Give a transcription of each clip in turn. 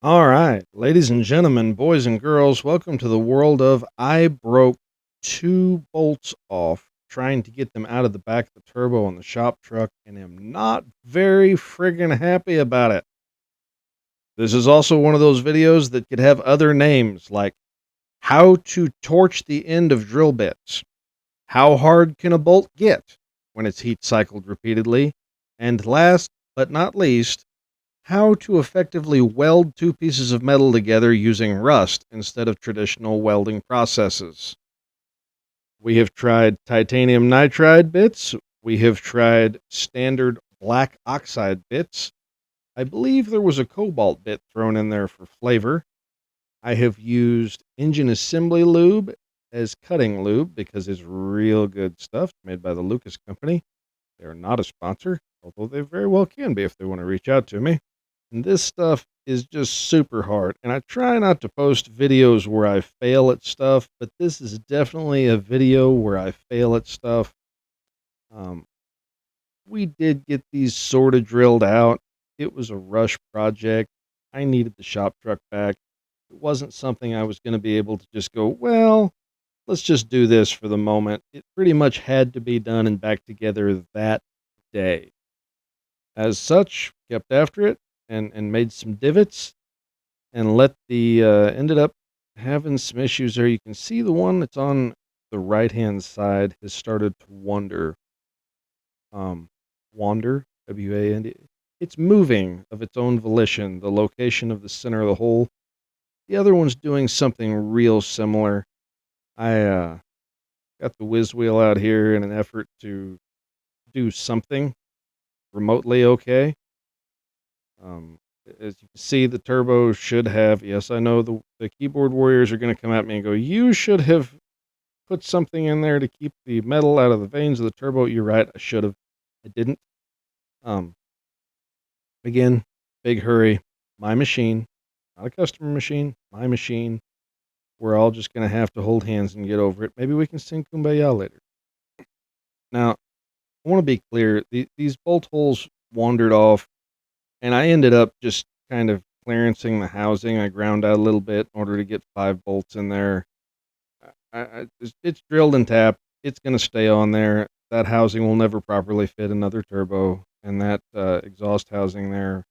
All right, ladies and gentlemen, boys and girls, welcome to the world of I broke two bolts off trying to get them out of the back of the turbo on the shop truck and am not very friggin' happy about it. This is also one of those videos that could have other names like how to torch the end of drill bits, how hard can a bolt get when it's heat cycled repeatedly, and last but not least, how to effectively weld two pieces of metal together using rust instead of traditional welding processes. We have tried titanium nitride bits. We have tried standard black oxide bits. I believe there was a cobalt bit thrown in there for flavor. I have used engine assembly lube as cutting lube because it's real good stuff made by the Lucas Company. They are not a sponsor, although they very well can be if they want to reach out to me. And this stuff is just super hard. And I try not to post videos where I fail at stuff, but this is definitely a video where I fail at stuff. Um, we did get these sort of drilled out. It was a rush project. I needed the shop truck back. It wasn't something I was going to be able to just go, well, let's just do this for the moment. It pretty much had to be done and back together that day. As such, kept after it and made some divots and let the ended up having some issues there. You can see the one that's on the right hand side has started to wander, W-A-N-D. It's moving of its own volition, the location of the center of the hole. The other one's doing something real similar. I got the whiz wheel out here in an effort to do something remotely okay. As you can see, the turbo should have, yes, I know the keyboard warriors are going to come at me and go, you should have put something in there to keep the metal out of the veins of the turbo. You're right, I should have. I didn't. Um, Again, big hurry. My machine, not a customer machine, my machine. We're all just going to have to hold hands and get over it. Maybe we can sing Kumbaya later. Now, I want to be clear. These bolt holes wandered off, and I ended up just kind of clearancing the housing. I ground out a little bit in order to get 5 bolts in there. It's drilled and tapped. It's going to stay on there. That housing will never properly fit another turbo, and that exhaust housing there,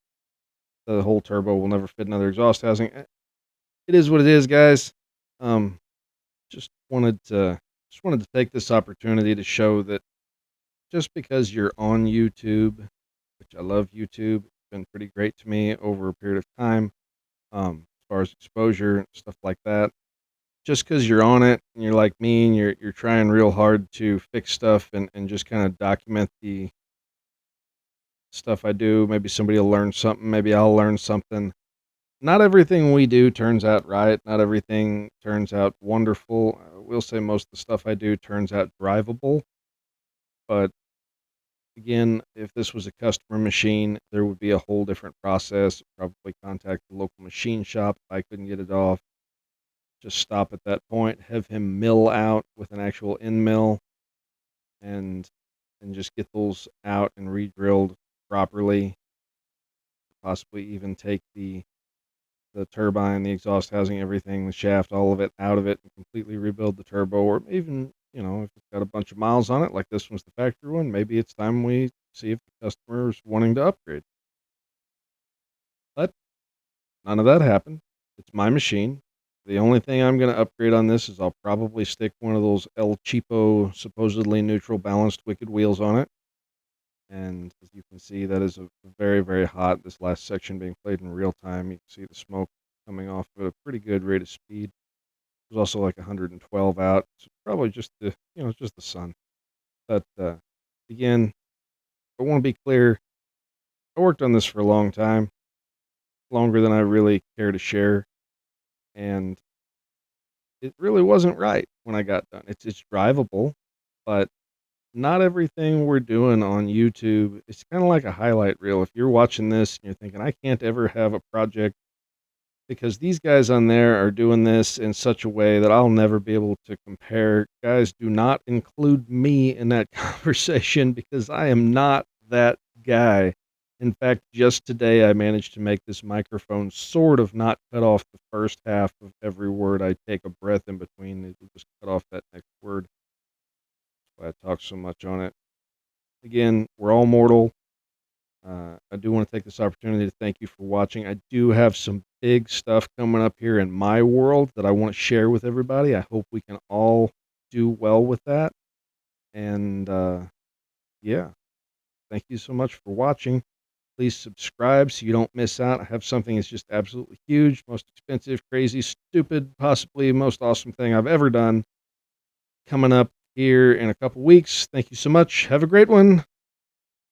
the whole turbo will never fit another exhaust housing. It is what it is, guys. Um, just wanted to take this opportunity to show that just because you're on YouTube, which I love YouTube, it's been pretty great to me over a period of time, as far as exposure and stuff like that. Just because you're on it and you're like me and you're trying real hard to fix stuff and just kind of document the stuff I do. Maybe somebody will learn something. Maybe I'll learn something. Not everything we do turns out right. Not everything turns out wonderful. I will say most of the stuff I do turns out drivable. But again, if this was a customer machine, there would be a whole different process. Probably contact the local machine shop if I couldn't get it off. Just stop at that point, have him mill out with an actual end mill, and just get those out and re-drilled properly. Possibly even take the turbine, the exhaust housing, everything, the shaft, all of it out of it, and completely rebuild the turbo. Or even, if it's got a bunch of miles on it, like this one's the factory one, maybe it's time we see if the customer's wanting to upgrade. But none of that happened. It's my machine. The only thing I'm going to upgrade on this is I'll probably stick one of those El Cheapo supposedly neutral balanced wicked wheels on it. And as you can see, that is a very, very hot. This last section being played in real time. You can see the smoke coming off at a pretty good rate of speed. There's also like 112 out. So probably just just the sun. But again, I want to be clear. I worked on this for a long time, longer than I really care to share, and it really wasn't right when I got done. It's drivable, but not everything we're doing on YouTube, it's kind of like a highlight reel. If you're watching this and you're thinking, I can't ever have a project because these guys on there are doing this in such a way that I'll never be able to compare. Guys, do not include me in that conversation because I am not that guy. In fact, just today I managed to make this microphone sort of not cut off the first half of every word I take a breath in between. It'll just cut off that next word. That's why I talk so much on it. Again, we're all mortal. I do want to take this opportunity to thank you for watching. I do have some big stuff coming up here in my world that I want to share with everybody. I hope we can all do well with that. And yeah, thank you so much for watching. Please subscribe so you don't miss out. I have something that's just absolutely huge, most expensive, crazy, stupid, possibly most awesome thing I've ever done coming up here in a couple weeks. Thank you so much. Have a great one.